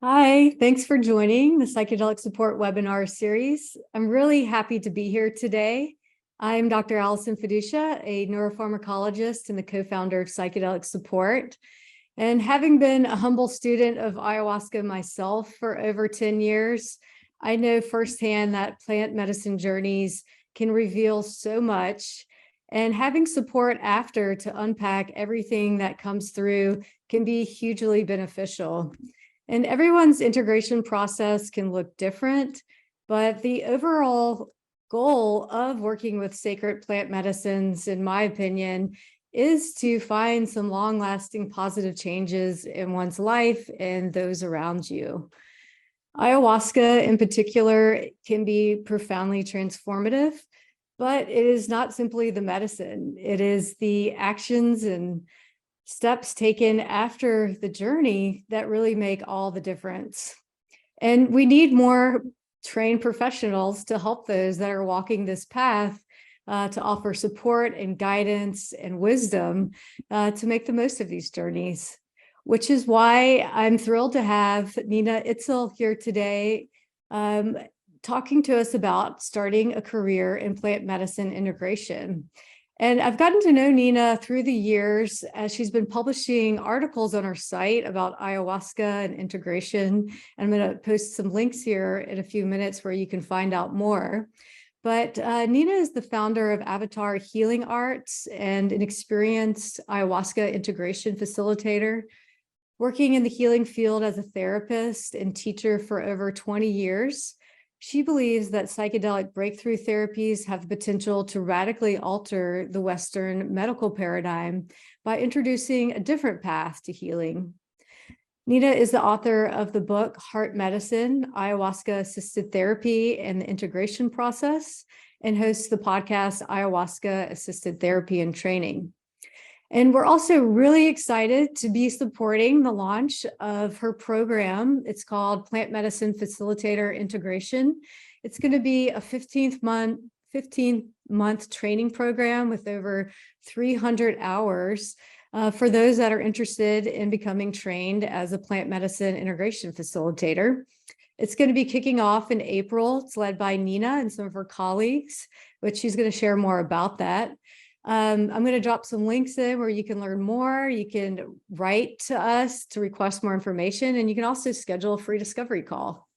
Hi, thanks for joining the Psychedelic Support webinar series. I'm really happy to be here today. I'm Dr. Allison Fiducia, a neuropharmacologist and the co-founder of Psychedelic Support. And having been a humble student of ayahuasca myself for over 10 years, I know firsthand that plant medicine journeys can reveal so much. And having support after to unpack everything that comes through can be hugely beneficial. And everyone's integration process can look different, but the overall goal of working with sacred plant medicines, in my opinion, is to find some long-lasting positive changes in one's life and those around you. Ayahuasca in particular can be profoundly transformative, but it is not simply the medicine. It is the actions and steps taken after the journey that really make all the difference. And we need more trained professionals to help those that are walking this path to offer support and guidance and wisdom to make the most of these journeys, which is why I'm thrilled to have Nina Izel here today talking to us about starting a career in plant medicine integration. And I've gotten to know Nina through the years as she's been publishing articles on her site about ayahuasca and integration. And I'm going to post some links here in a few minutes where you can find out more. But Nina is the founder of Avatar Healing Arts and an experienced ayahuasca integration facilitator, working in the healing field as a therapist and teacher for over 20 years. She believes that psychedelic breakthrough therapies have the potential to radically alter the Western medical paradigm by introducing a different path to healing. Nina is the author of the book Heart Medicine, Ayahuasca-Assisted Therapy and the Integration Process, and hosts the podcast Ayahuasca-Assisted Therapy and Training. And we're also really excited to be supporting the launch of her program. It's called Plant Medicine Facilitator Integration. It's going to be a 15-month training program with over 300 hours for those that are interested in becoming trained as a plant medicine integration facilitator. It's going to be kicking off in April. It's led by Nina and some of her colleagues, which she's going to share more about that. I'm going to drop some links in where you can learn more. You can write to us to request more information, and you can also schedule a free discovery call.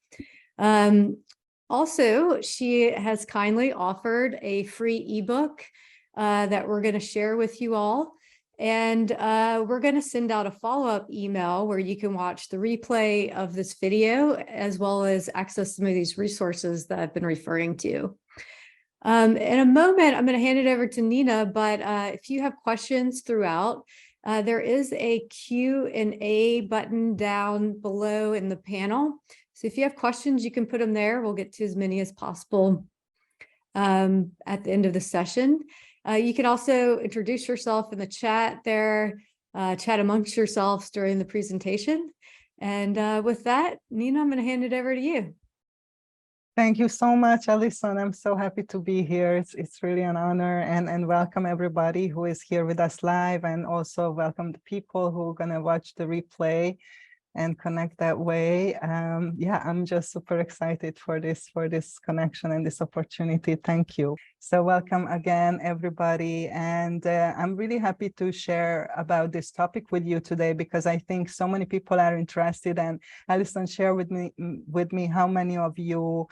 Also, she has kindly offered a free ebook that we're going to share with you all. And we're going to send out a follow-up email where you can watch the replay of this video, as well as access some of these resources that I've been referring to. In a moment, I'm going to hand it over to Nina, but if you have questions throughout, there is a Q&A button down below in the panel. So if you have questions, you can put them there. We'll get to as many as possible at the end of the session. You can also introduce yourself in the chat there, chat amongst yourselves during the presentation. And with that, Nina, I'm going to hand it over to you. Thank you so much, Alison. I'm so happy to be here. It's really an honor, and welcome everybody who is here with us live, and also welcome the people who are going to watch the replay and connect that way. Yeah, I'm just super excited for this connection and this opportunity. Thank you. So welcome again, everybody. And I'm really happy to share about this topic with you today, because I think so many people are interested. And Alison, share with me how many of you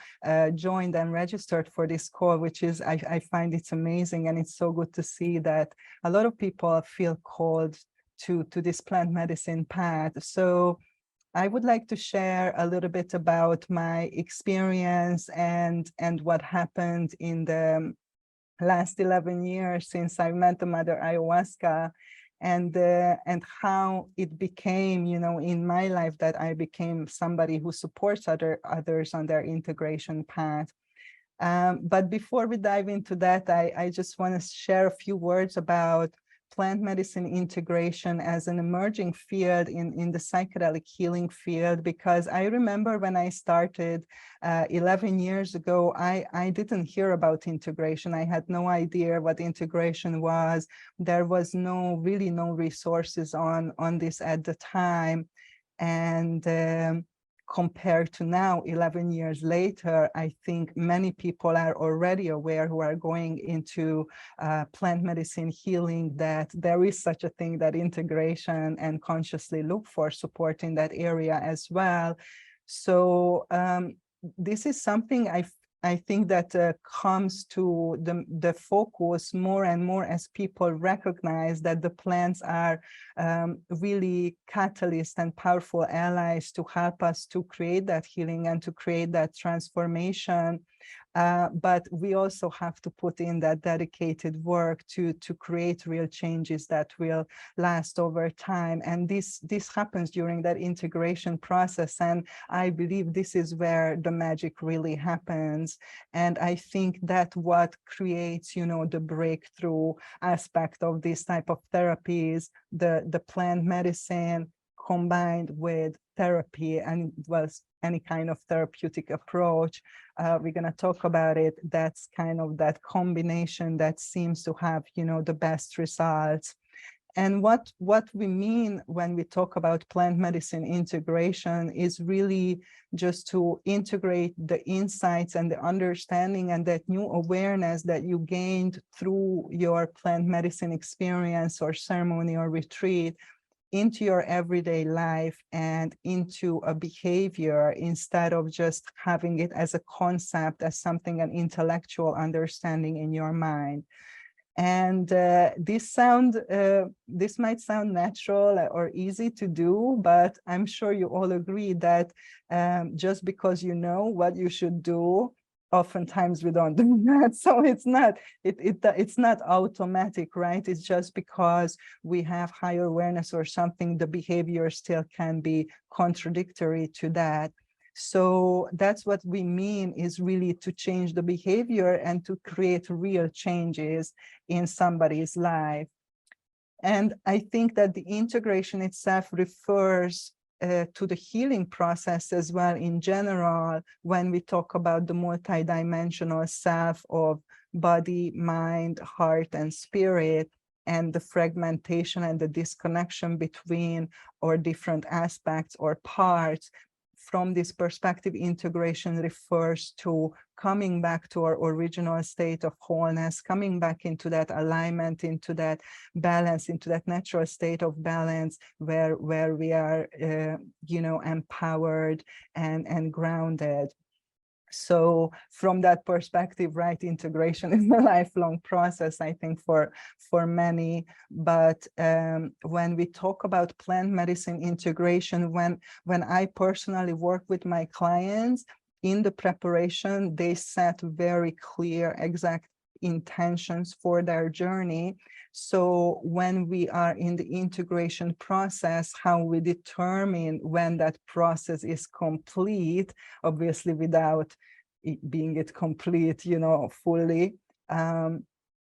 joined and registered for this call, which is, I find it's amazing. And it's so good to see that a lot of people feel called to this plant medicine path. So I would like to share a little bit about my experience and what happened in the last 11 years since I met the Mother Ayahuasca, and how it became, you know, in my life that I became somebody who supports others on their integration path. But before we dive into that, I just want to share a few words about plant medicine integration as an emerging field in the psychedelic healing field, because I remember when I started 11 years ago, I didn't hear about integration. I had no idea what integration was. There was really no resources on this at the time. And compared to now, 11 years later, I think many people are already aware who are going into plant medicine healing that there is such a thing, that integration, and consciously look for support in that area as well. So this is something I think that comes to the focus more and more as people recognize that the plants are really catalysts and powerful allies to help us to create that healing and to create that transformation. But we also have to put in that dedicated work to create real changes that will last over time. And this happens during that integration process. And I believe this is where the magic really happens. And I think that what creates, the breakthrough aspect of this type of therapies, the plant medicine combined with therapy and any kind of therapeutic approach. We're going to talk about it. That's kind of that combination that seems to have, the best results. And what we mean when we talk about plant medicine integration is really just to integrate the insights and the understanding and that new awareness that you gained through your plant medicine experience or ceremony or retreat into your everyday life and into a behavior, instead of just having it as a concept, as something, an intellectual understanding in your mind. And this might sound natural or easy to do, but I'm sure you all agree that just because you know what you should do, oftentimes we don't do that. So it's not automatic, right? It's just because we have higher awareness or something, the behavior still can be contradictory to that. So that's what we mean, is really to change the behavior and to create real changes in somebody's life. And I think that the integration itself refers to the healing process as well in general, when we talk about the multidimensional self of body, mind, heart, and spirit, and the fragmentation and the disconnection between our different aspects or parts. From this perspective, integration refers to coming back to our original state of wholeness, coming back into that alignment, into that balance, into that natural state of balance where we are, empowered and grounded. So from that perspective, right, integration is a lifelong process, I think, for many. But when we talk about plant medicine integration, when I personally work with my clients, in the preparation, they set very clear, exact intentions for their journey. So when we are in the integration process, how we determine when that process is complete, obviously without being complete, fully,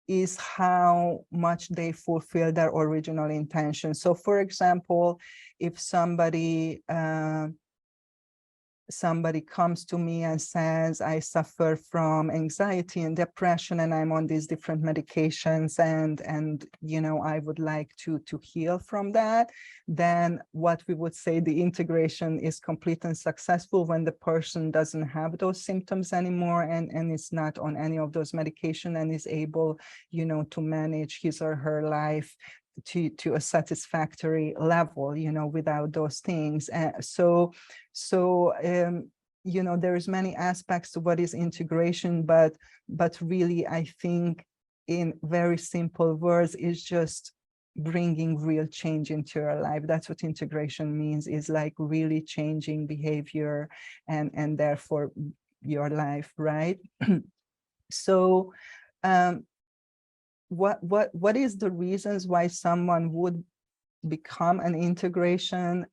is how much they fulfill their original intention. So for example, if somebody comes to me and says, I suffer from anxiety and depression, and I'm on these different medications, and I would like to heal from that, then what we would say, the integration is complete and successful when the person doesn't have those symptoms anymore and is not on any of those medications and is able, to manage his or her life to a satisfactory level, without those things. So there's many aspects to what is integration, but really, I think in very simple words, is just bringing real change into your life. That's what integration means, is like really changing behavior and therefore your life, right? So what is the reasons why someone would become an integration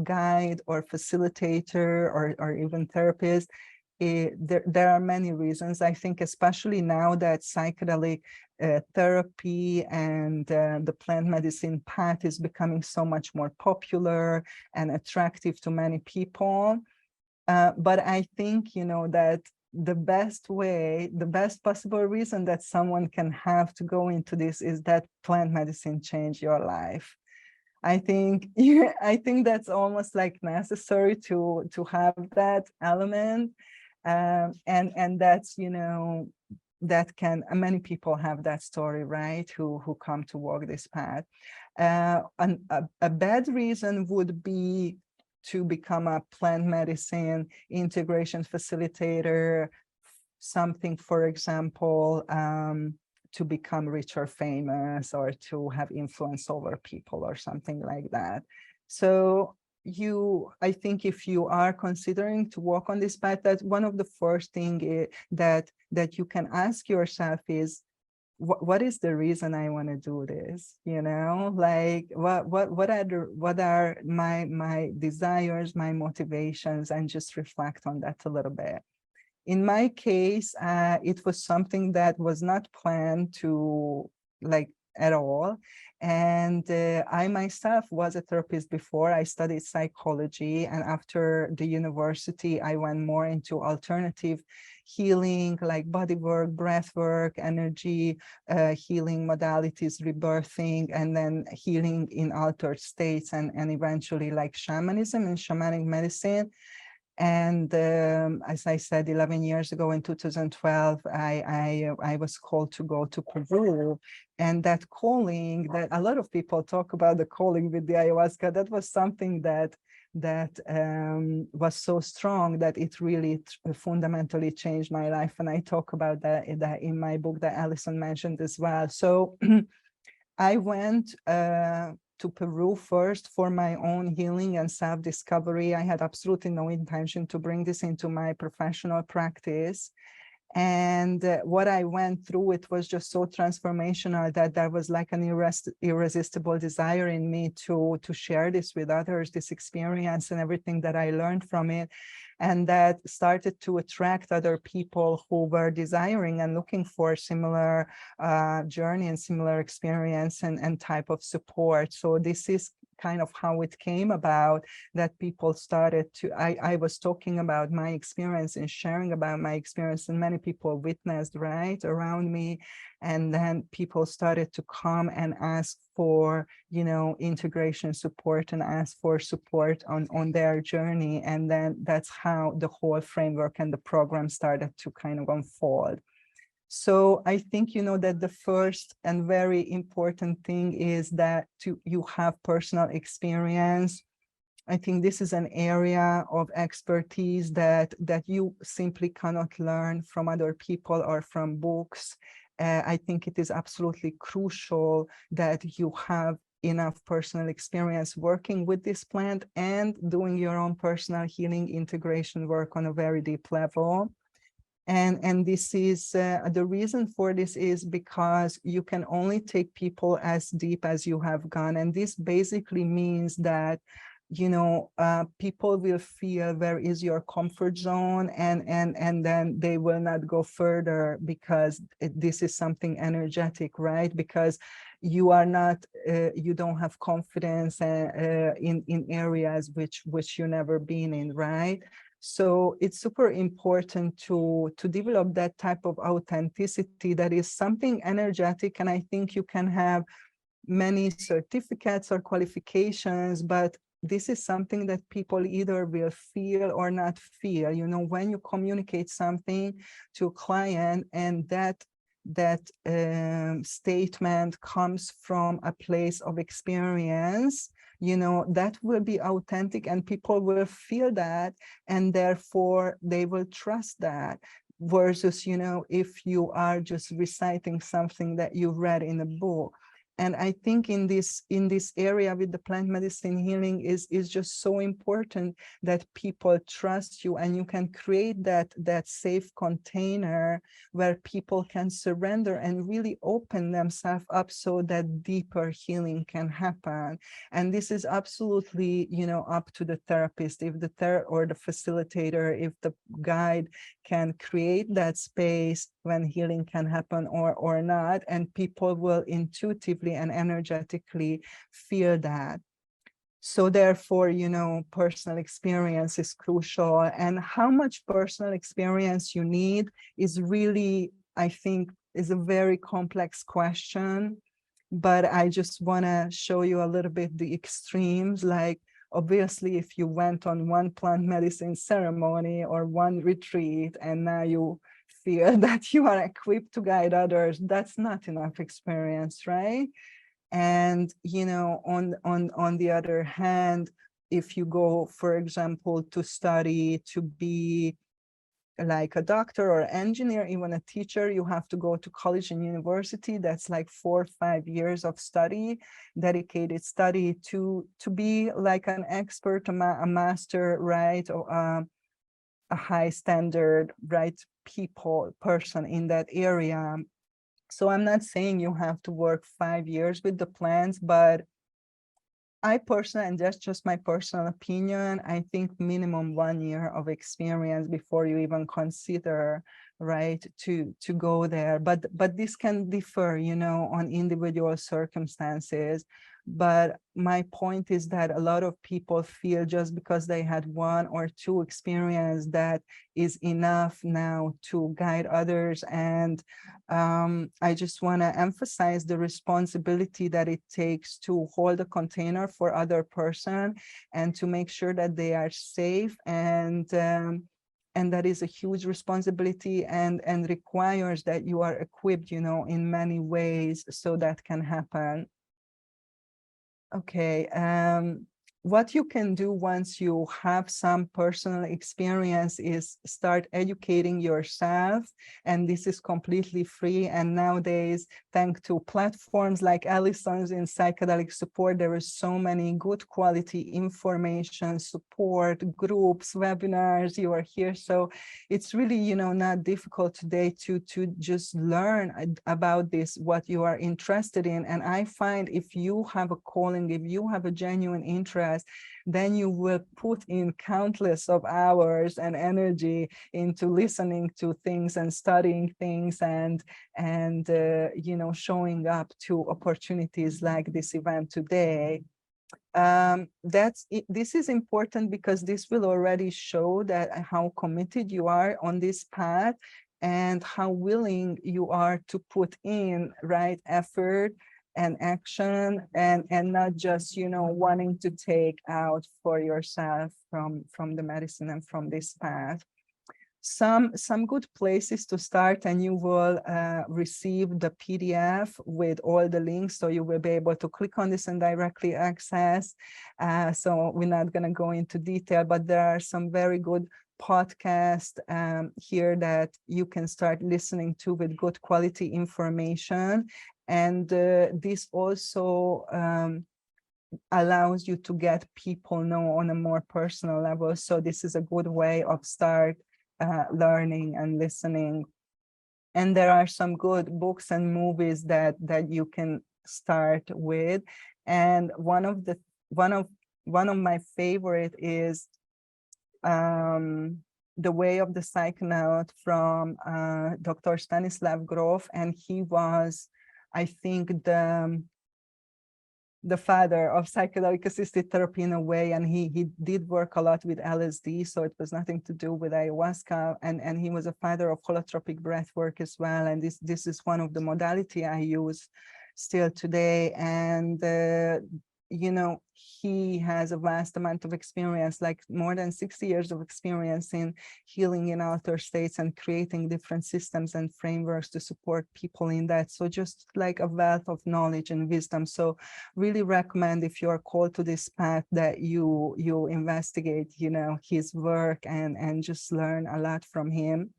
guide or facilitator or even therapist? There are many reasons. I think especially now that psychedelic therapy and the plant medicine path is becoming so much more popular and attractive to many people. But I think, that the best possible reason that someone can have to go into this is that plant medicine changed your life. I think, yeah, I think that's almost like necessary to have that element, and that's, you know, that can, many people have that story, right? Who come to walk this path. And a bad reason would be to become a plant medicine integration facilitator, something, for example, to become rich or famous, or to have influence over people or something like that. So I think if you are considering to walk on this path, that one of the first thing that you can ask yourself is, what is the reason I want to do this? You know, like what are my desires, my motivations, and just reflect on that a little bit. In my case, it was something that was not planned to, like, at all. And I myself was a therapist before. I studied psychology, and after the university, I went more into alternative healing, like body work, breath work, energy healing modalities, rebirthing, and then healing in altered states, and eventually like shamanism and shamanic medicine. And as I said, 11 years ago in 2012, I was called to go to Peru. And that calling, that a lot of people talk about the calling with the ayahuasca, that was something that was so strong that it really fundamentally changed my life. And I talk about that in my book that Alison mentioned as well. So I went to Peru first for my own healing and self-discovery. I had absolutely no intention to bring this into my professional practice. And what I went through, it was just so transformational that there was like an irresistible desire in me to share this with others, this experience and everything that I learned from it. And that started to attract other people who were desiring and looking for similar journey and similar experience and type of support. So this is kind of how it came about, that people started to, I was talking about my experience and sharing about my experience, and many people witnessed, right, around me. And then people started to come and ask for, you know, integration support and ask for support on their journey. And then that's how the whole framework and the program started to kind of unfold. So I think, you know, that the first and very important thing is that you have personal experience. I think this is an area of expertise that you simply cannot learn from other people or from books. I think it is absolutely crucial that you have enough personal experience working with this plant and doing your own personal healing integration work on a very deep level. And this is the reason for this is because you can only take people as deep as you have gone. And this basically means that, you know, people will feel where is your comfort zone, and then they will not go further because this is something energetic, right? Because you are not, you don't have confidence in areas which you never been in, right? So it's super important to develop that type of authenticity that is something energetic. And I think you can have many certificates or qualifications, but this is something that people either will feel or not feel. You know, when you communicate something to a client and that statement comes from a place of experience, you know, that will be authentic and people will feel that, and therefore they will trust that. Versus, you know, if you are just reciting something that you read in a book. And I think in this area with the plant medicine healing is just so important that people trust you, and you can create that safe container where people can surrender and really open themselves up so that deeper healing can happen. And this is absolutely, you know, up to the therapist, if or the facilitator, if the guide can create that space when healing can happen or not, and people will intuitively and energetically feel that. So therefore, you know, personal experience is crucial, and how much personal experience you need is really, I think, is a very complex question, but I just want to show you a little bit the extremes. Like, obviously, if you went on one plant medicine ceremony or one retreat and now you feel that you are equipped to guide others, that's not enough experience, right? And on the other hand, if you go, for example, to study to be like a doctor or engineer, even a teacher, you have to go to college and university. That's like 4 or 5 years of study, dedicated study to be like an expert, a master, right? Or a high standard, right? Person in that area. So I'm not saying you have to work 5 years with the plants, but I personally, and that's just my personal opinion, I think minimum 1 year of experience before you even consider, right, to go there. But this can differ, on individual circumstances. But my point is that a lot of people feel just because they had 1 or 2 experience that is enough now to guide others. And I just want to emphasize the responsibility that it takes to hold a container for other person and to make sure that they are safe, and that is a huge responsibility and requires that you are equipped, in many ways so that can happen. Okay, what you can do once you have some personal experience is start educating yourself, and this is completely free. And nowadays, thanks to platforms like Allison's in Psychedelic Support, there is so many good quality information, support, groups, webinars, you are here. So it's really, not difficult today to just learn about this, what you are interested in. And I find if you have a calling, if you have a genuine interest, then you will put in countless of hours and energy into listening to things and studying things and showing up to opportunities like this event today. This is important because this will already show that how committed you are on this path and how willing you are to put in right effort and action, and not just wanting to take out for yourself from the medicine and from this path. Some good places to start, and you will receive the PDF with all the links, so you will be able to click on this and directly access. So we're not going to go into detail, but there are some very good podcasts here that you can start listening to with good quality information. And this also allows you to get people know on a more personal level. So this is a good way of start learning and listening. And there are some good books and movies that you can start with. And one of my favorite is The Way of the Psychonaut from Dr. Stanislav Grof, and he was, I think, the father of psychedelic assisted therapy in a way, and he did work a lot with LSD, so it was nothing to do with ayahuasca, and he was a father of holotropic breath work as well, and this is one of the modality I use still today. And he has a vast amount of experience, like more than 60 years of experience in healing in altered states and creating different systems and frameworks to support people in that. So just like a wealth of knowledge and wisdom. So really recommend, if you're called to this path, that you investigate, his work and just learn a lot from him.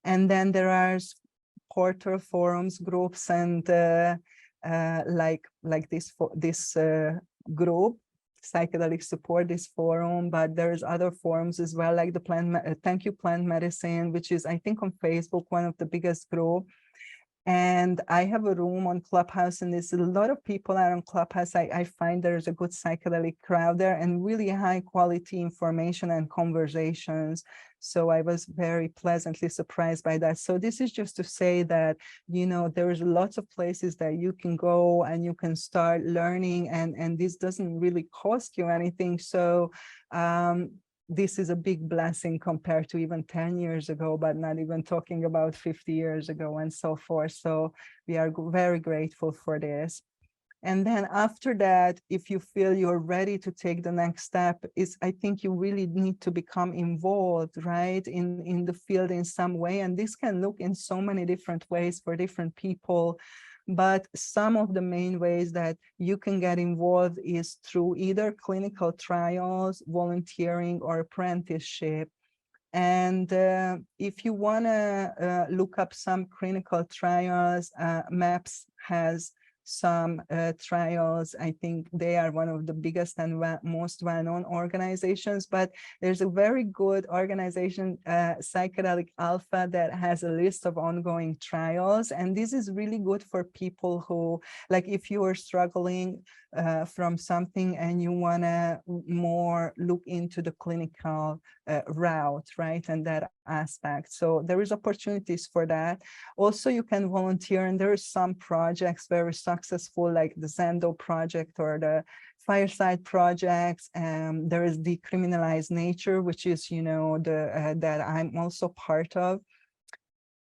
And then there are portal forums, groups, and like this group, Psychedelic Support, this forum, but there's other forums as well, like the Thank You Plant Medicine, which is, I think, on Facebook, one of the biggest group. And I have a room on Clubhouse, and there's a lot of people are on Clubhouse. I find there's a good psychedelic crowd there and really high quality information and conversations. So I was very pleasantly surprised by that. So this is just to say that, there's lots of places that you can go and you can start learning, and this doesn't really cost you anything. So this is a big blessing compared to even 10 years ago, but not even talking about 50 years ago and so forth. So we are very grateful for this. And then after that, if you feel you're ready to take the next step, I think you really need to become involved, right, in the field in some way. And this can look in so many different ways for different people. But some of the main ways that you can get involved is through either clinical trials, volunteering, or apprenticeship. And if you want to look up some clinical trials, MAPS has some trials. I think they are one of the biggest and most well-known organizations, but there's a very good organization, Psychedelic Alpha, that has a list of ongoing trials. And this is really good for people who, like if you are struggling from something and you want to more look into the clinical route, right, and that aspect. So there is opportunities for that. Also, you can volunteer, and there are some projects very successful, like the Zendo project or the Fireside projects. There is Decriminalize Nature, which is, you know, the that I'm also part of.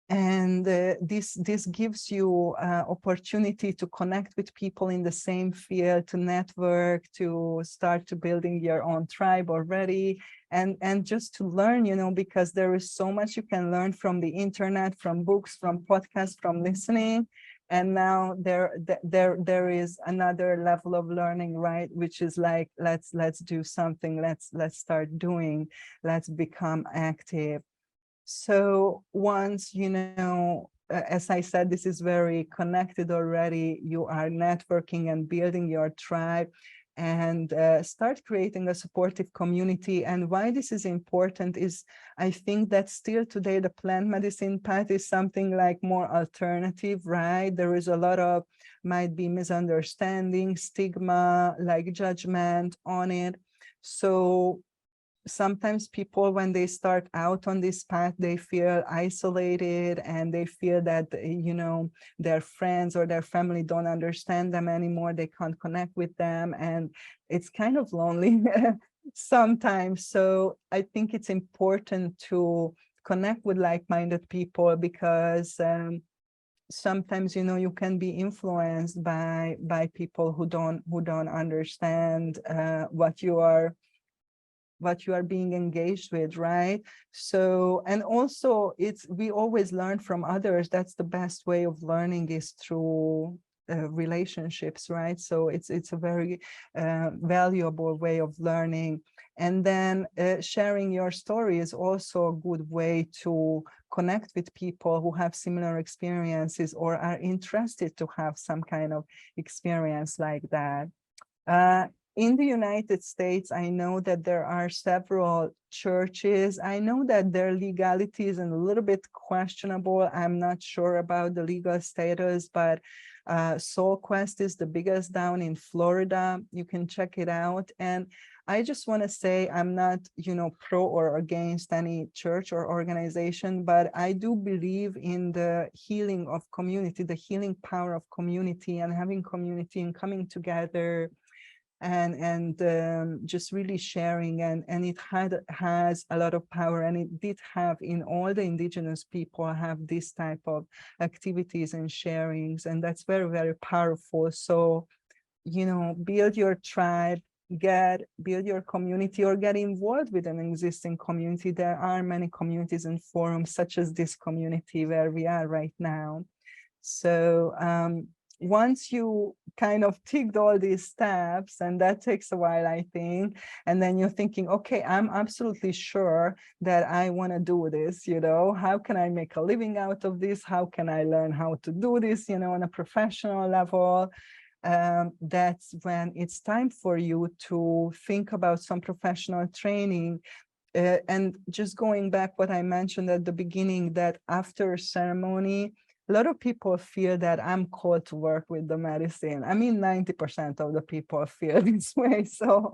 And this gives you opportunity to connect with people in the same field, to network, to start to building your own tribe already, and just to learn, you know, because there is so much you can learn from the internet, from books, from podcasts, from listening. And now there is another level of learning, right, which is like, let's do something, let's start doing, let's become active. So once, you know, as I said, this is very connected already. You are networking and building your tribe, and start creating a supportive community. And why this is important is, I think that still today the plant medicine path is something like more alternative, right? There is a lot of, might be misunderstanding, stigma, like judgment on it. So sometimes people, when they start out on this path, they feel isolated, and they feel that, you know, their friends or their family don't understand them anymore. They can't connect with them, and it's kind of lonely sometimes. So I think it's important to connect with like-minded people, because sometimes, you know, you can be influenced by people who don't understand what you are being engaged with, right? So, and also we always learn from others. That's the best way of learning, is through relationships, right? So it's a very valuable way of learning. And then sharing your story is also a good way to connect with people who have similar experiences or are interested to have some kind of experience like that. In the United States, I know that there are several churches. I know that their legality is a little bit questionable. I'm not sure about the legal status, but Soul Quest is the biggest down in Florida. You can check it out. And I just want to say, I'm not, you know, pro or against any church or organization, but I do believe in the healing of community, the healing power of community, and having community and coming together, and just really sharing, and it has a lot of power, and it did have, in all the indigenous people, have this type of activities and sharings, and that's very, very powerful. So, you know, build your tribe, build your community, or get involved with an existing community. There are many communities and forums, such as this community where we are right now. So once you kind of ticked all these steps, and that takes a while, I think, and then you're thinking, okay, I'm absolutely sure that I want to do this, you know, how can I make a living out of this? How can I learn how to do this, you know, on a professional level? That's when it's time for you to think about some professional training. And just going back what I mentioned at the beginning, that after ceremony, a lot of people feel that I'm called to work with the medicine. I mean, 90% of the people feel this way. So,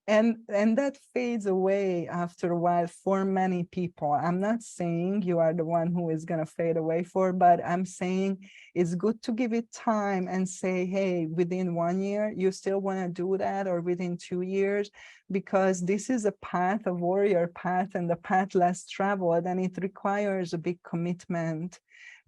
and that fades away after a while for many people. I'm not saying you are the one who is going to fade away for, but I'm saying it's good to give it time and say, hey, within 1 year, you still want to do that, or within 2 years, because this is a path, a warrior path, and the path less traveled, and it requires a big commitment.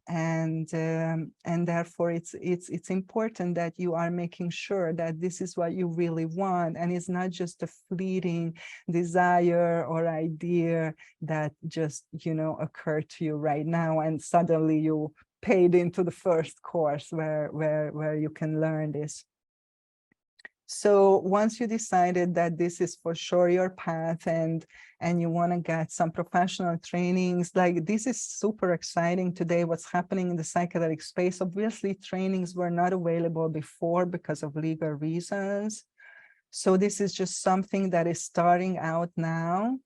and therefore it's important that you are making sure that this is what you really want, and it's not just a fleeting desire or idea that just, you know, occurred to you right now, and suddenly you paid into the first course where you can learn this. So once you decided that this is for sure your path, and you want to get some professional trainings, like this is super exciting today, what's happening in the psychedelic space. Obviously, trainings were not available before because of legal reasons. So this is just something that is starting out now.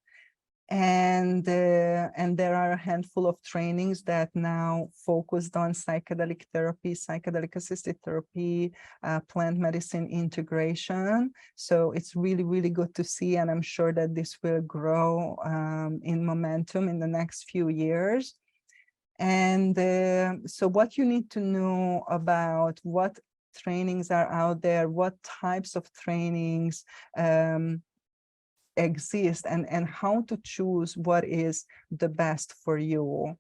And there are a handful of trainings that now focused on psychedelic therapy, psychedelic assisted therapy, plant medicine integration. So it's really, really good to see. And I'm sure that this will grow in momentum in the next few years. And so what you need to know about what trainings are out there, what types of trainings exist, and how to choose what is the best for you.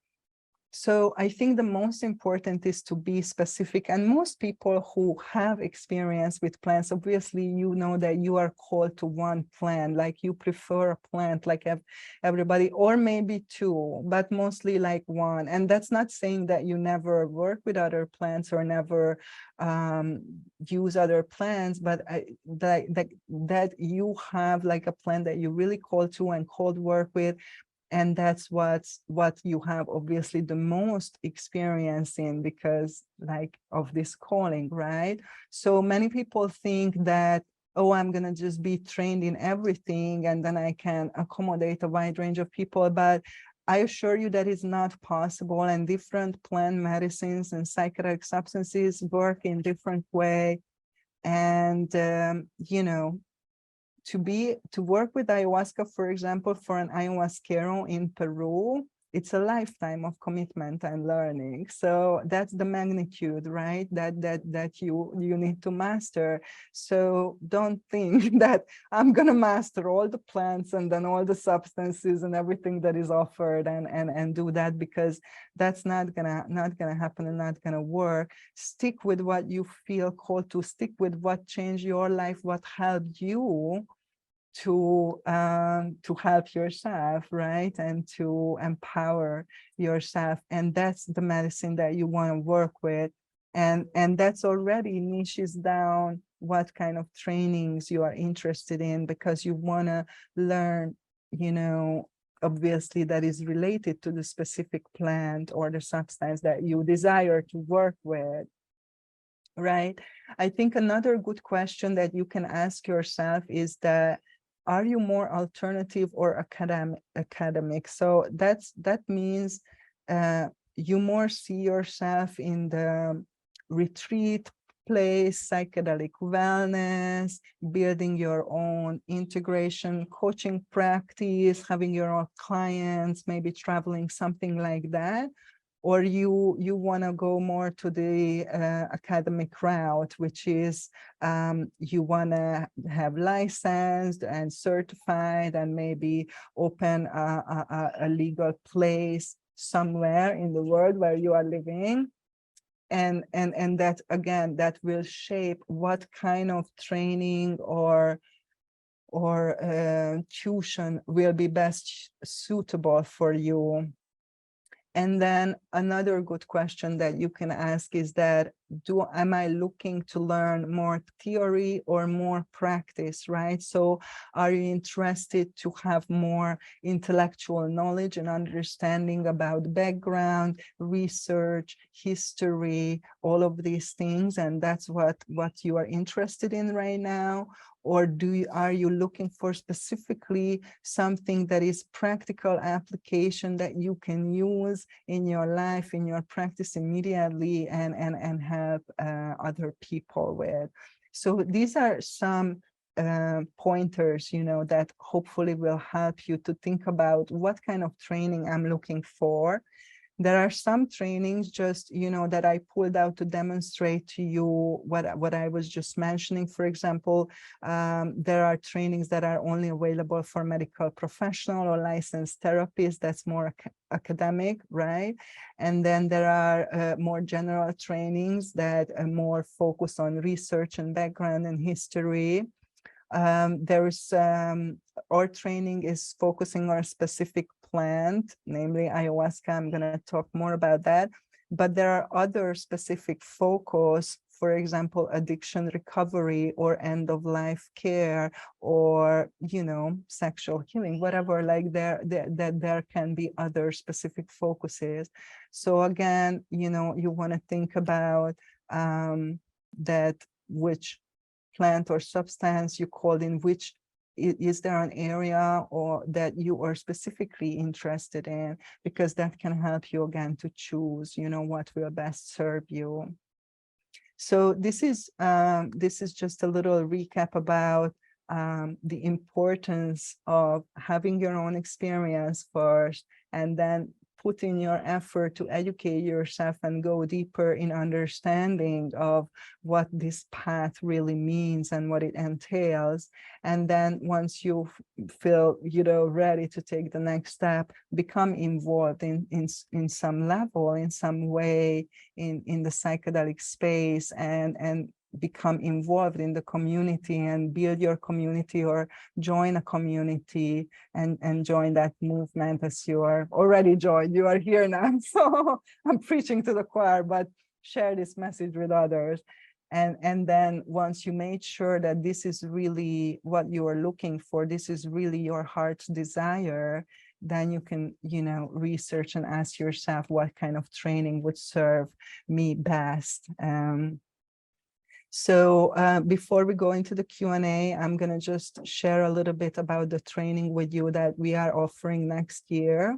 So I think the most important is to be specific, and most people who have experience with plants, obviously, you know that you are called to one plant, like you prefer a plant like everybody, or maybe two, but mostly like one. And that's not saying that you never work with other plants or never use other plants, but that you have like a plant that you really call to and called work with. And that's what you have obviously the most experience in, because like of this calling, right? So many people think that, oh, I'm gonna just be trained in everything and then I can accommodate a wide range of people. But I assure you that is not possible, and different plant medicines and psychedelic substances work in different way. And you know, to work with ayahuasca, for example, for an ayahuasquero in Peru, it's a lifetime of commitment and learning. So that's the magnitude, right? That you need to master. So don't think that I'm gonna master all the plants and then all the substances and everything that is offered and do that, because that's not gonna happen and not gonna work. Stick with what you feel called to. Stick with what changed your life, what helped you to help yourself, right? And to empower yourself. And that's the medicine that you want to work with. And that's already niches down what kind of trainings you are interested in, because you want to learn, you know, obviously that is related to the specific plant or the substance that you desire to work with. Right. I think another good question that you can ask yourself is that, are you more alternative or academic? So that means you more see yourself in the retreat place, psychedelic wellness, building your own integration, coaching practice, having your own clients, maybe traveling, something like that. Or you want to go more to the academic route, which is you want to have licensed and certified and maybe open a legal place somewhere in the world where you are living. And that, again, that will shape what kind of training or tuition will be best suitable for you. And then another good question that you can ask is that, am I looking to learn more theory or more practice, right? So are you interested to have more intellectual knowledge and understanding about background, research, history, all of these things, and that's what you are interested in right now? Or are you looking for specifically something that is practical application that you can use in your life, in your practice immediately, and help other people with? So these are some pointers, you know, that hopefully will help you to think about what kind of training I'm looking for. There are some trainings just, that I pulled out to demonstrate to you what I was just mentioning. For example, there are trainings that are only available for medical professional or licensed therapists. That's more academic, right? And then there are more general trainings that are more focused on research and background and history. Our training is focusing on a specific plant, namely ayahuasca. I'm going to talk more about that. But there are other specific focus, for example, addiction recovery or end of life care, or, sexual healing, whatever, like there can be other specific focuses. So again, you want to think about that, which plant or substance you called in, which is there an area or that you are specifically interested in, because that can help you again to choose, what will best serve you. So this is just a little recap about the importance of having your own experience first, and then put in your effort to educate yourself and go deeper in understanding of what this path really means and what it entails. And then once you feel, ready to take the next step, become involved in some level, in some way, in the psychedelic space, and become involved in the community and build your community, or join a community and join that movement as you are already joined. You are here now, so I'm preaching to the choir, but share this message with others. And then once you made sure that this is really what you are looking for, this is really your heart's desire, then you can, research and ask yourself what kind of training would serve me best. So before we go into the Q&A, I'm going to just share a little bit about the training with you that we are offering next year.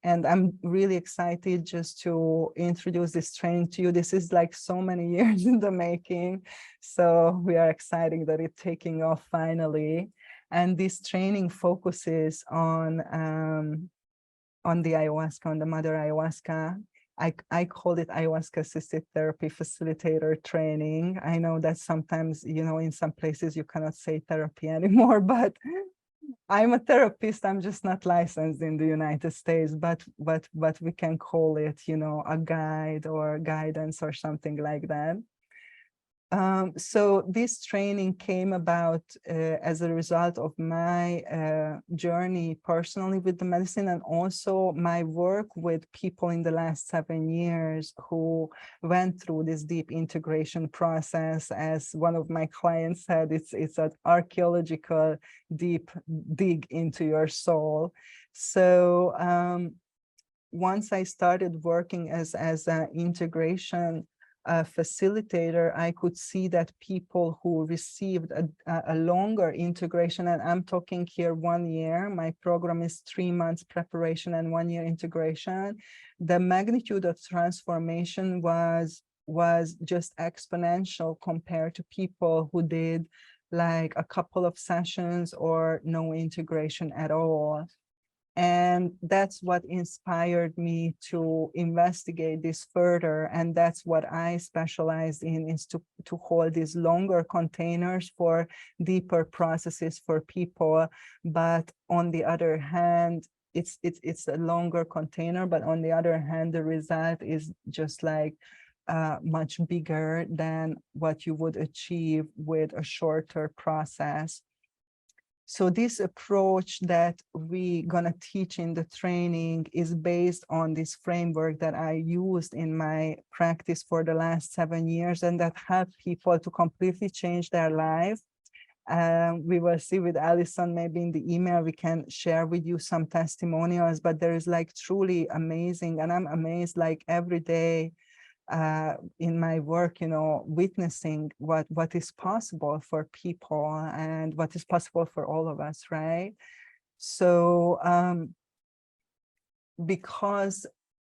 And I'm really excited just to introduce this training to you. This is like so many years in the making. So we are excited that it's taking off finally. And this training focuses on the ayahuasca, on the mother ayahuasca. I call it ayahuasca assisted therapy facilitator training. I know that sometimes, in some places you cannot say therapy anymore, but I'm a therapist. I'm just not licensed in the United States, but we can call it, a guide or guidance or something like that. So this training came about as a result of my journey personally with the medicine, and also my work with people in the last 7 years who went through this deep integration process. As one of my clients said, it's an archaeological deep dig into your soul. So once I started working as an integration facilitator, I could see that people who received a longer integration, and I'm talking here 1 year, my program is 3 months preparation and 1 year integration, the magnitude of transformation was just exponential compared to people who did like a couple of sessions or no integration at all. And that's what inspired me to investigate this further. And that's what I specialized in, is to hold these longer containers for deeper processes for people. But on the other hand, it's a longer container, but on the other hand, the result is just like much bigger than what you would achieve with a shorter process. So this approach that we're going to teach in the training is based on this framework that I used in my practice for the last 7 years, and that helped people to completely change their life. We will see with Alison, maybe in the email, we can share with you some testimonials, but there is like truly amazing, and I'm amazed like every day in my work, witnessing what is possible for people and what is possible for all of us, right? So because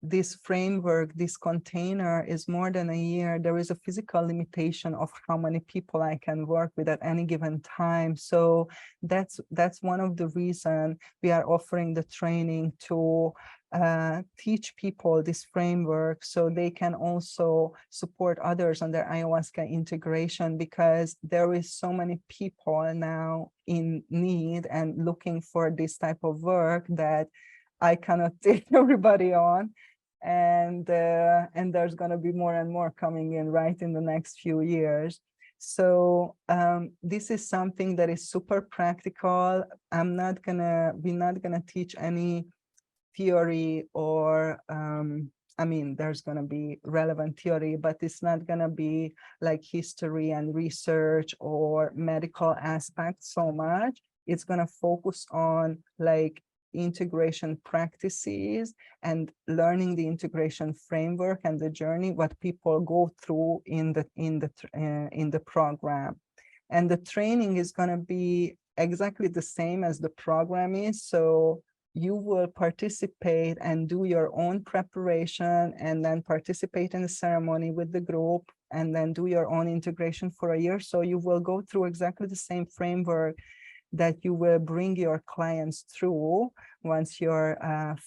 this framework, this container is more than a year, there is a physical limitation of how many people I can work with at any given time. So that's one of the reasons we are offering the training to teach people this framework so they can also support others on their ayahuasca integration, because there is so many people now in need and looking for this type of work that I cannot take everybody on. And there's going to be more and more coming in right in the next few years. So this is something that is super practical. We're not gonna teach any theory or I mean, there's going to be relevant theory, but it's not going to be like history and research or medical aspects so much. It's going to focus on like integration practices and learning the integration framework and the journey, what people go through in the program. And the training is going to be exactly the same as the program is. So you will participate and do your own preparation and then participate in the ceremony with the group and then do your own integration for a year. So you will go through exactly the same framework that you will bring your clients through once you're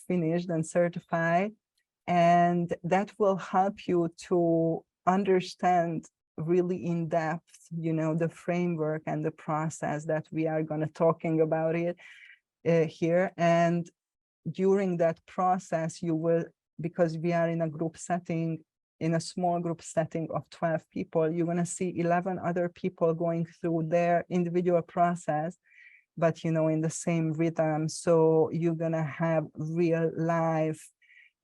finished and certified. And that will help you to understand really in depth, you know, the framework and the process that we are going to talking about it here. And during that process, you will, because we are in a group setting, in a small group setting of 12 people, you're going to see 11 other people going through their individual process, but, you know, in the same rhythm. So you're going to have real life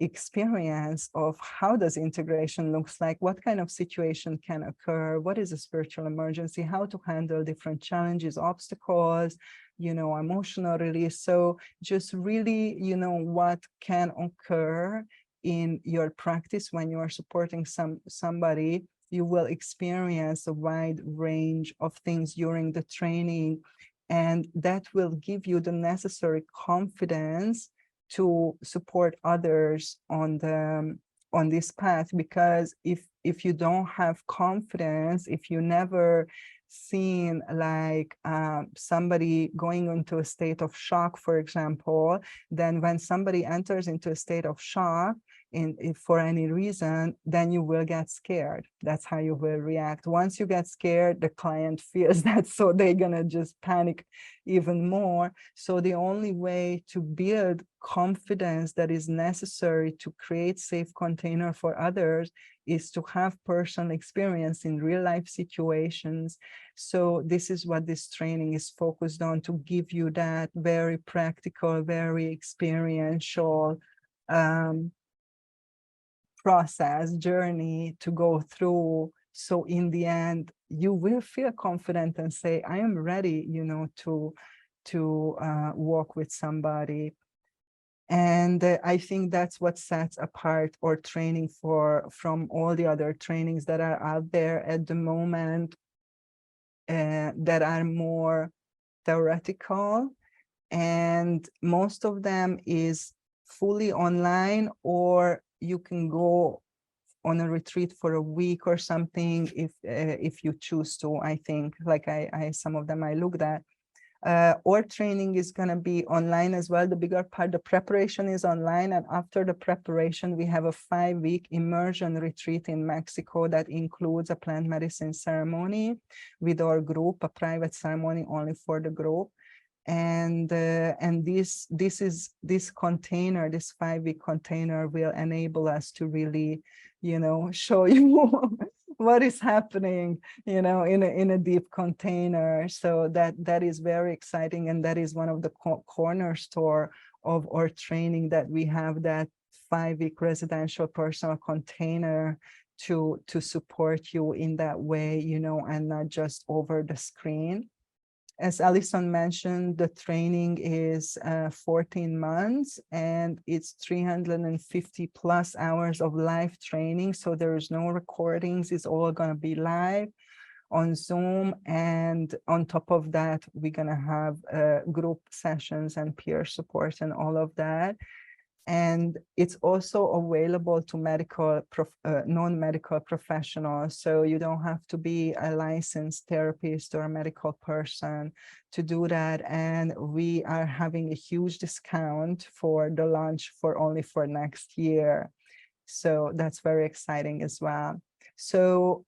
experience of how does integration looks like, what kind of situation can occur, what is a spiritual emergency, how to handle different challenges, obstacles, you know, emotional release. So just really, you know, what can occur in your practice when you are supporting somebody. You will experience a wide range of things during the training, and that will give you the necessary confidence to support others on this path. Because if you don't have confidence, if you never seen like somebody going into a state of shock, for example, then when somebody enters into a state of shock if for any reason, then you will get scared. That's how you will react. Once you get scared, the client feels that, so they're gonna just panic even more. So the only way to build confidence that is necessary to create safe container for others is to have personal experience in real life situations. So this is what this training is focused on, to give you that very practical, very experiential process, journey to go through. So in the end, you will feel confident and say, I am ready, you know, to walk with somebody. And I think that's what sets apart our training from all the other trainings that are out there at the moment, that are more theoretical. And most of them is fully online, or you can go on a retreat for a week or something if you choose to. I think like I some of them I looked at. Our training is going to be online as well. The bigger part, the preparation is online, and after the preparation we have a 5-week immersion retreat in Mexico that includes a plant medicine ceremony with our group, a private ceremony only for the group. And this container, this 5-week container, will enable us to really, you know, show you what is happening, you know, in a deep container. So that is very exciting, and that is one of the cornerstone of our training, that we have that 5-week residential personal container to support you in that way, you know, and not just over the screen. As Alison mentioned, the training is 14 months, and it's 350 plus hours of live training. So there is no recordings. It's all going to be live on Zoom. And on top of that, we're going to have group sessions and peer support and all of that. And it's also available to non-medical professionals. So you don't have to be a licensed therapist or a medical person to do that. And we are having a huge discount for the launch only for next year. So that's very exciting as well. So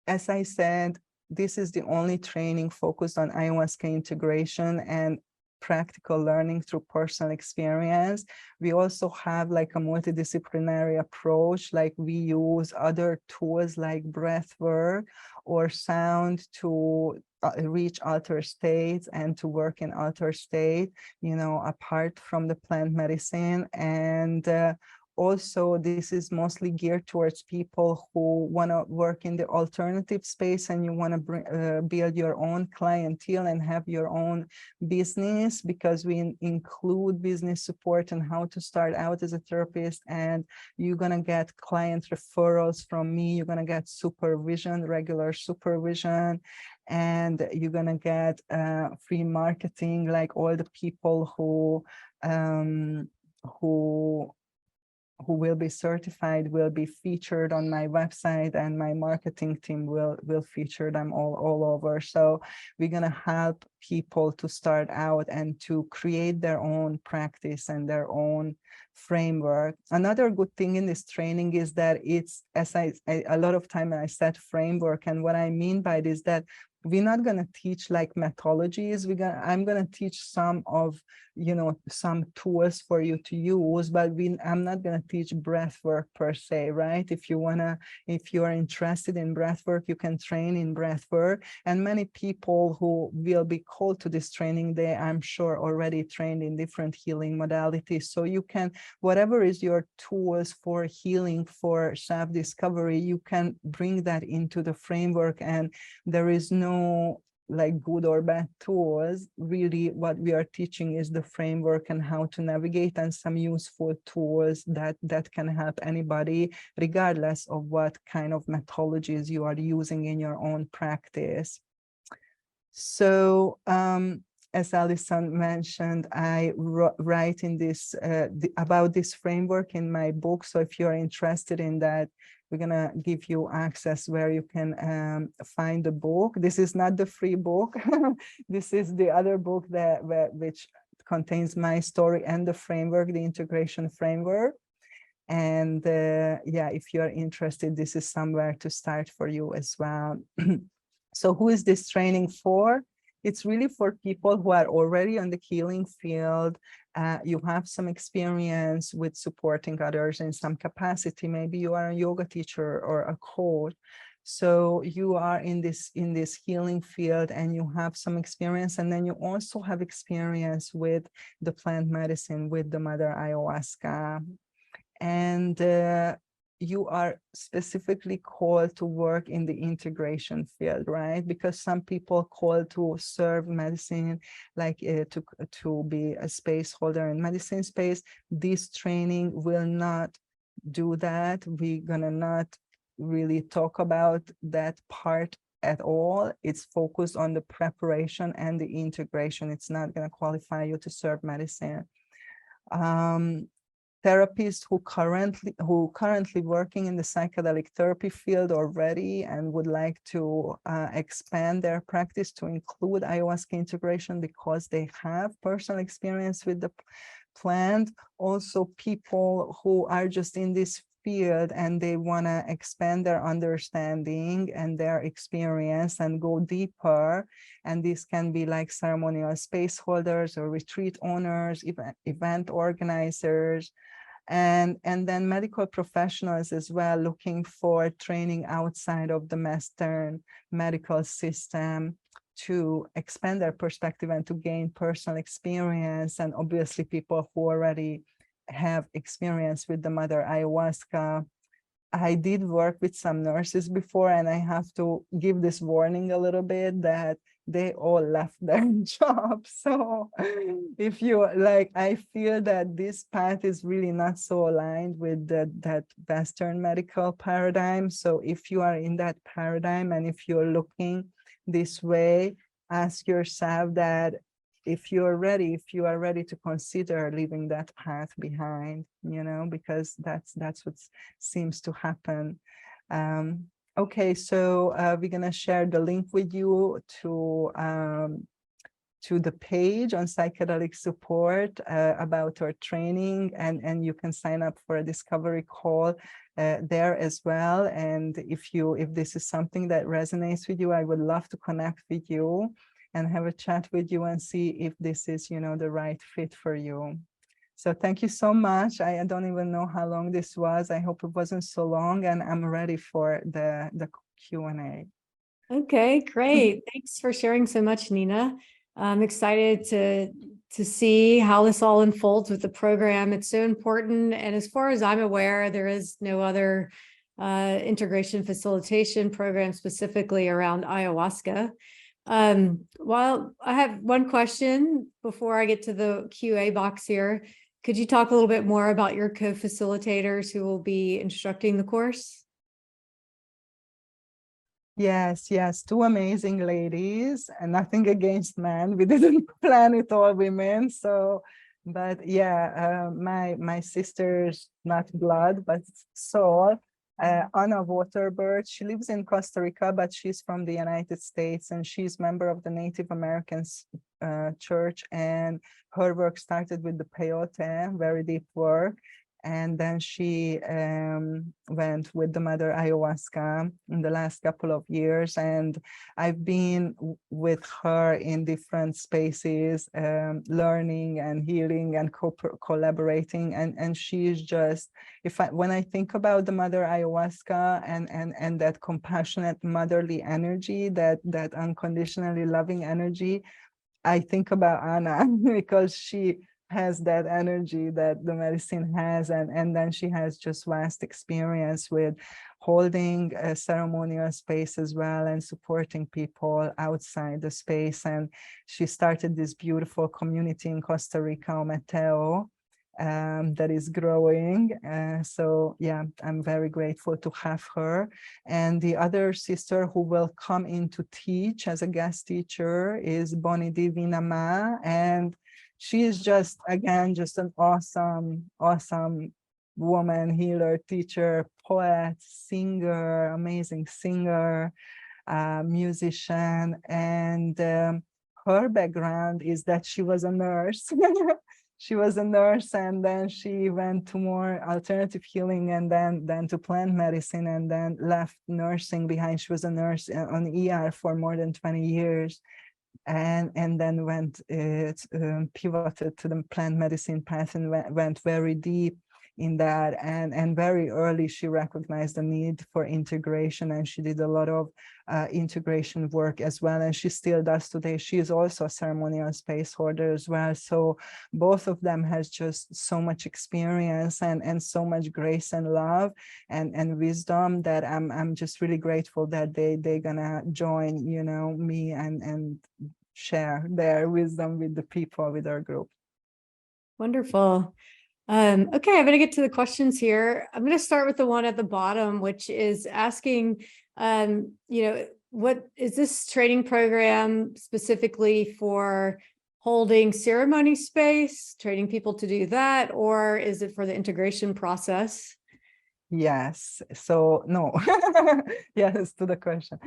as I said, this is the only training focused on ayahuasca integration and practical learning through personal experience. We also have like a multidisciplinary approach, like we use other tools like breath work or sound to reach altered states and to work in altered state, apart from the plant medicine. And also, this is mostly geared towards people who want to work in the alternative space and you want to build your own clientele and have your own business, because we include business support and how to start out as a therapist. And you're going to get client referrals from me. You're going to get supervision, regular supervision, and you're going to get free marketing, like all the people who will be certified will be featured on my website, and my marketing team will feature them all over. So we're going to help people to start out and to create their own practice and their own framework. Another good thing in this training is that it's, as I a lot of time I said framework, and what I mean by this, that we're not going to teach like methodologies. I'm going to teach some of, some tools for you to use, but I'm not going to teach breath work per se, right? If you are interested in breath work, you can train in breath work. And many people who will be called to this training, they, I'm sure, already trained in different healing modalities. So you can, whatever is your tools for healing, for self-discovery, you can bring that into the framework, and there is no like good or bad tools. Really, what we are teaching is the framework and how to navigate, and some useful tools that can help anybody, regardless of what kind of methodologies you are using in your own practice. So as Alison mentioned, I write in this about this framework in my book. So if you're interested in that, we're going to give you access where you can find the book. This is not the free book. This is the other book which contains my story and the framework, the integration framework. And yeah, if you're interested, this is somewhere to start for you as well. So who is this training for? It's really for people who are already on the healing field. You have some experience with supporting others in some capacity. Maybe you are a yoga teacher or a coach. So you are in this healing field and you have some experience. And then you also have experience with the plant medicine, with the mother ayahuasca. And you are specifically called to work in the integration field, right? Because some people call to serve medicine, like to be a space holder in medicine space. This training will not do that. We're gonna not really talk about that part at all. It's focused on the preparation and the integration. It's not gonna qualify you to serve medicine. Therapists who currently working in the psychedelic therapy field already and would like to expand their practice to include ayahuasca integration because they have personal experience with the plant. Also, people who are just in this field and they want to expand their understanding and their experience and go deeper. And this can be like ceremonial space holders or retreat owners, event organizers, and then medical professionals as well, looking for training outside of the Western medical system to expand their perspective and to gain personal experience. And obviously people who already have experience with the mother ayahuasca. I did work with some nurses before, and I have to give this warning a little bit that they all left their jobs. So if you like, I feel that this path is really not so aligned with that Western medical paradigm. So if you are in that paradigm and if you're looking this way, ask yourself that, if you are ready to consider leaving that path behind, because that's what seems to happen. Okay, so we're gonna share the link with you to the page on psychedelic support about our training, and you can sign up for a discovery call there as well. And if this is something that resonates with you, I would love to connect with you and have a chat with you and see if this is, the right fit for you. So thank you so much. I don't even know how long this was. I hope it wasn't so long, and I'm ready for the Q&A. Okay, great. Thanks for sharing so much, Nina. I'm excited to see how this all unfolds with the program. It's so important. And as far as I'm aware, there is no other integration facilitation program specifically around ayahuasca. Well, I have one question before I get to the QA box here. Could you talk a little bit more about your co-facilitators who will be instructing the course? Yes, two amazing ladies, and nothing against men. We didn't plan it all women. So, but yeah, my sister's not blood, but soul. Anna Waterbird, she lives in Costa Rica, but she's from the United States, and she's member of the Native Americans church. And her work started with the peyote, very deep work. And then she went with the mother ayahuasca in the last couple of years. And I've been with her in different spaces, learning and healing and collaborating. And she's just, when I think about the mother ayahuasca and that compassionate motherly energy, that unconditionally loving energy, I think about Anna because she has that energy that the medicine has, and then she has just vast experience with holding a ceremonial space as well and supporting people outside the space. And she started this beautiful community in Costa Rica, Mateo, that is growing. So yeah, I'm very grateful to have her. And the other sister who will come in to teach as a guest teacher is Bonnie Divina Ma, and she is just, again, just an awesome woman, healer, teacher, poet, singer, amazing singer, musician. And her background is that she was a nurse. She was a nurse, and then she went to more alternative healing, and then to plant medicine, and then left nursing behind. She was a nurse on ER for more than 20 years. And then pivoted to the plant medicine path and went very deep in that. And very early, she recognized the need for integration, and she did a lot of integration work as well. And she still does today. She is also a ceremonial space holder as well. So both of them has just so much experience and so much grace and love and wisdom that I'm just really grateful that they're gonna join, me and share their wisdom with the people, with our group. Wonderful. Okay, I'm going to get to the questions here. I'm going to start with the one at the bottom, which is asking, what is this training program specifically for holding ceremony space, training people to do that, or is it for the integration process? Yes. So no. Yes to the question.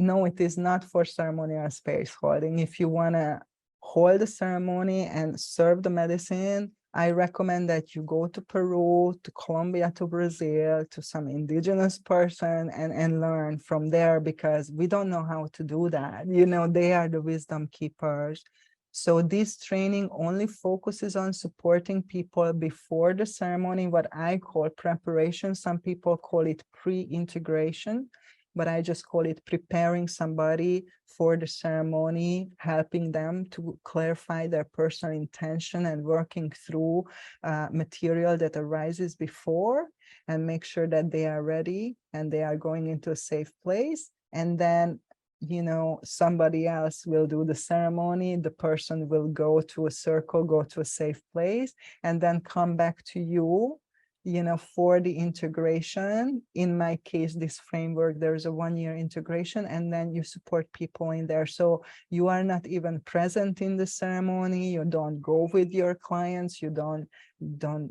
No, it is not for ceremonial space holding. If you want to hold the ceremony and serve the medicine, I recommend that you go to Peru, to Colombia, to Brazil, to some indigenous person and learn from there, because we don't know how to do that. They are the wisdom keepers. So this training only focuses on supporting people before the ceremony, what I call preparation. Some people call it pre-integration, but I just call it preparing somebody for the ceremony, helping them to clarify their personal intention and working through material that arises before, and make sure that they are ready and they are going into a safe place. And then somebody else will do the ceremony. The person will go to a circle, go to a safe place, and then come back to you, for the integration. In my case, this framework, there's a 1-year integration, and then you support people in there. So you are not even present in the ceremony. You don't go with your clients. You don't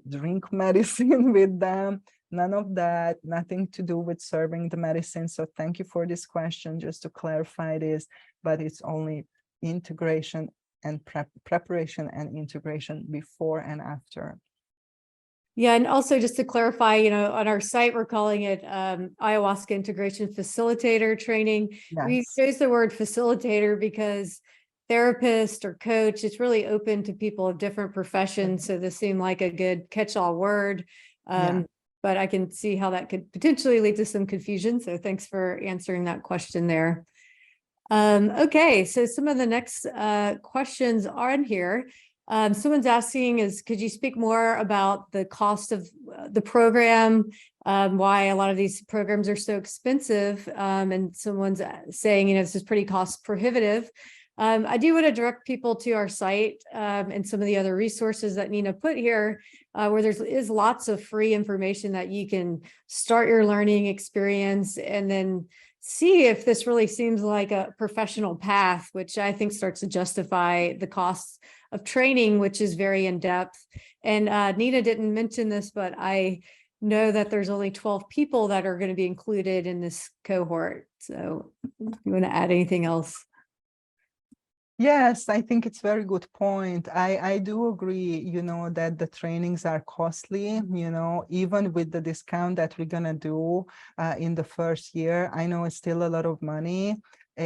drink medicine with them. None of that, nothing to do with serving the medicine. So thank you for this question, just to clarify this, but it's only integration and preparation and integration before and after. Yeah, and also just to clarify, on our site, we're calling it Ayahuasca Integration Facilitator Training. Yes. We chose the word facilitator because therapist or coach, it's really open to people of different professions. So this seemed like a good catch-all word. But I can see how that could potentially lead to some confusion. So thanks for answering that question there. Okay, so some of the next questions are in here. Someone's asking could you speak more about the cost of the program, why a lot of these programs are so expensive? And someone's saying, this is pretty cost prohibitive. I do want to direct people to our site and some of the other resources that Nina put here, where there is lots of free information that you can start your learning experience and then see if this really seems like a professional path, which I think starts to justify the costs of training, which is very in-depth. And Nina didn't mention this, but I know that there's only 12 people that are going to be included in this cohort. So you want to add anything else? Yes, I think it's a very good point. I do agree, that the trainings are costly, even with the discount that we're gonna do in the first year. I know it's still a lot of money,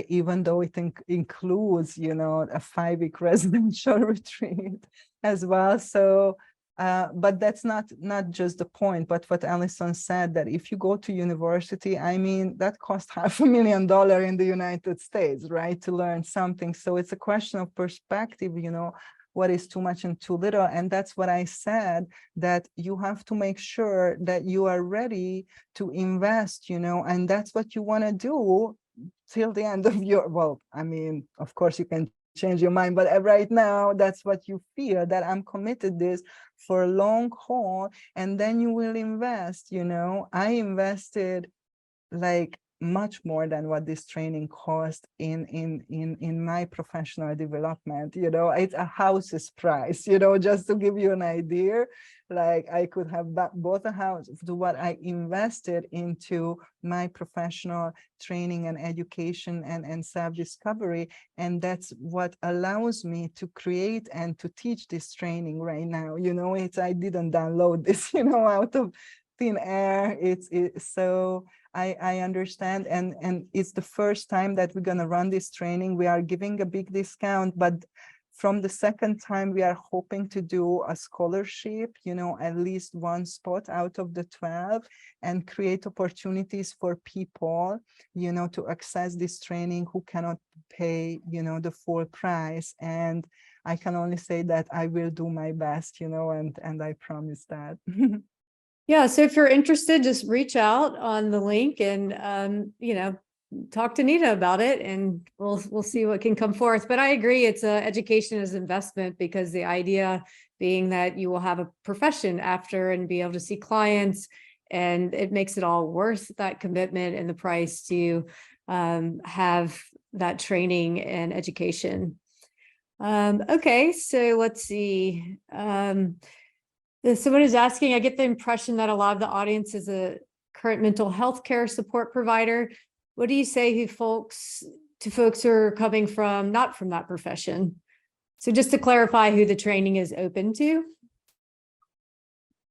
even though it includes, a 5-week residential retreat as well. So, but that's not just the point, but what Alison said, that if you go to university, I mean, that costs $500,000 in the United States, right, to learn something. So it's a question of perspective, what is too much and too little. And that's what I said, that you have to make sure that you are ready to invest, and that's what you want to do till the end of your, well, I mean, of course you can change your mind, but right now that's what you feel, that I'm committed this for a long haul, and then you will invest. I invested like much more than what this training cost in my professional development. It's a house's price, just to give you an idea. Like I could have bought a house to what I invested into my professional training and education and self-discovery. And that's what allows me to create and to teach this training right now. I didn't download this, out of thin air. So I understand, and it's the first time that we're going to run this training. We are giving a big discount, but from the second time, we are hoping to do a scholarship, at least one spot out of the 12, and create opportunities for people, to access this training who cannot pay, the full price. And I can only say that I will do my best, and I promise that. Yeah, so if you're interested, just reach out on the link and, talk to Nina about it, and we'll see what can come forth. But I agree, it's education as investment, because the idea being that you will have a profession after and be able to see clients, and it makes it all worth that commitment and the price to have that training and education. Okay, so let's see. Someone is asking, I get the impression that a lot of the audience is a current mental health care support provider. What do you say to folks who are coming from not from that profession? So just to clarify who the training is open to.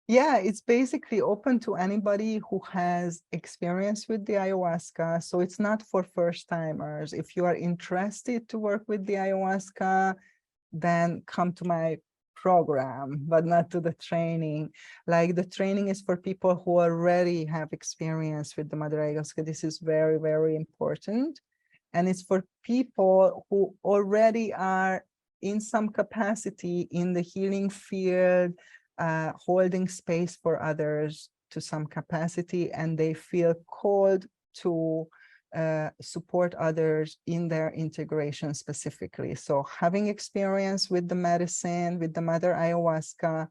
Yeah, it's basically open to anybody who has experience with the ayahuasca. So it's not for first timers. If you are interested to work with the ayahuasca, then come to my program, but not to the training. Like the training is for people who already have experience with the Mother Ayahuasca. This is very, very important. And it's for people who already are in some capacity in the healing field, holding space for others to some capacity, and they feel called to support others in their integration specifically. So having experience with the medicine, with the Mother Ayahuasca,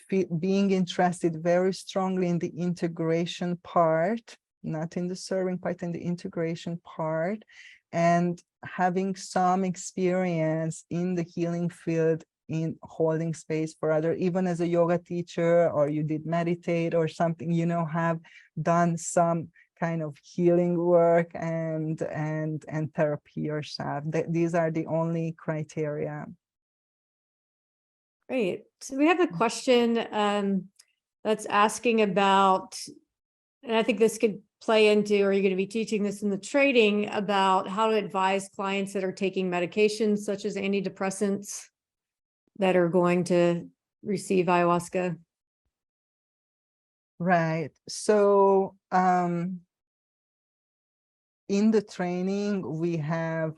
being interested very strongly in the integration part, not in the serving part, in the integration part, and having some experience in the healing field in holding space for other, even as a yoga teacher, or you did meditate or something, have done some kind of healing work and therapy yourself. These are the only criteria. Great. So we have a question that's asking about, and I think this could play into, or you're going to be teaching this in the training, about how to advise clients that are taking medications such as antidepressants that are going to receive ayahuasca. Right. So in the training, we have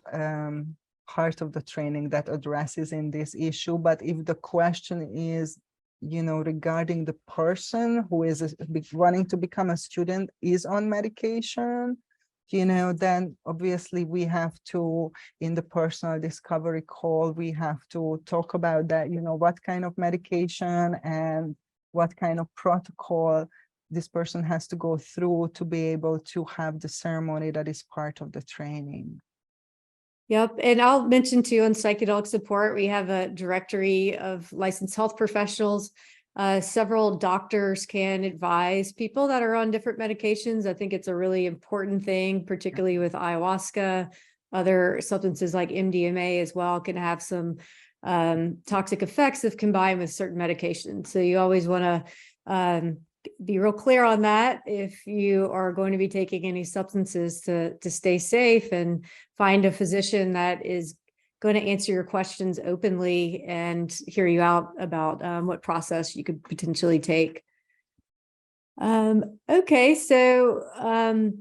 part of the training that addresses in this issue. But if the question is, regarding the person who is wanting to become a student is on medication, then obviously we have to, in the personal discovery call, we have to talk about that, what kind of medication and what kind of protocol this person has to go through to be able to have the ceremony that is part of the training. Yep. And I'll mention too, on psychedelic support, we have a directory of licensed health professionals. Several doctors can advise people that are on different medications. I think it's a really important thing, particularly with ayahuasca. Other substances like MDMA as well can have some toxic effects if combined with certain medications. So you always want to be real clear on that if you are going to be taking any substances, to stay safe and find a physician that is going to answer your questions openly and hear you out about what process you could potentially take. Okay, so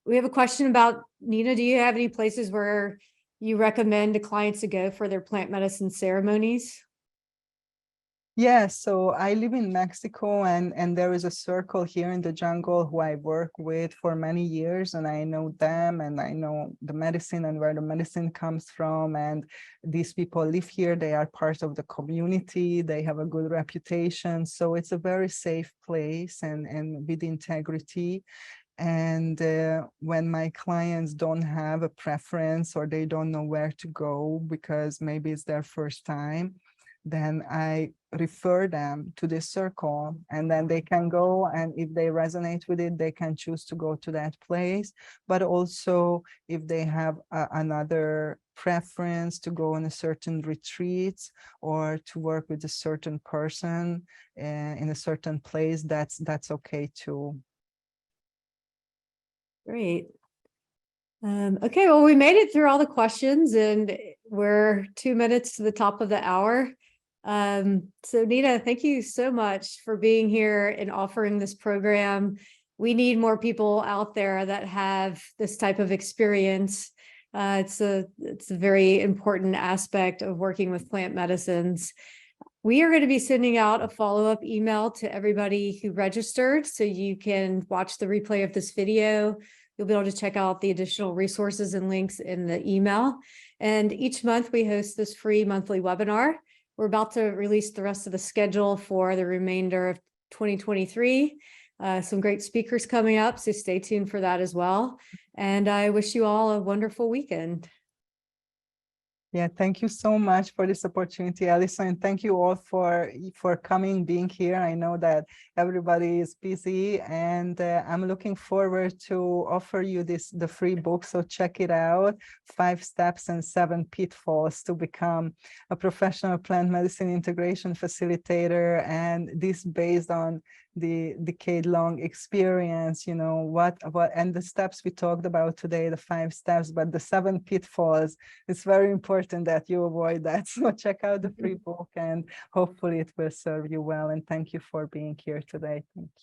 we have a question about, Nina, do you have any places where you recommend to clients to go for their plant medicine ceremonies? Yes, so I live in Mexico, and there is a circle here in the jungle who I work with for many years, and I know them, and I know the medicine and where the medicine comes from, and these people live here. They are part of the community. They have a good reputation, so it's a very safe place and with integrity. And when my clients don't have a preference or they don't know where to go because maybe it's their first time, then I refer them to this circle, and then they can go, and if they resonate with it, they can choose to go to that place. But also if they have another preference to go on a certain retreat or to work with a certain person in a certain place, that's okay too. Great. Okay, well, we made it through all the questions, and we're 2 minutes to the top of the hour. So Nina, thank you so much for being here and offering this program. We need more people out there that have this type of experience. It's a very important aspect of working with plant medicines. We are going to be sending out a follow-up email to everybody who registered, so you can watch the replay of this video. You'll be able to check out the additional resources and links in the email. And each month we host this free monthly webinar. We're about to release the rest of the schedule for the remainder of 2023. Some great speakers coming up, so stay tuned for that as well. And I wish you all a wonderful weekend. Yeah, thank you so much for this opportunity, Alison, and thank you all for coming, being here. I know that everybody is busy, and I'm looking forward to offer you the free book. So check it out: 5 Steps and 7 Pitfalls to become a professional plant medicine integration facilitator. And this based on the decade-long experience, what and the steps we talked about today, the 5 steps, but the 7 pitfalls, it's very important that you avoid that. So check out the free book, and hopefully it will serve you well. And thank you for being here today. Thank you.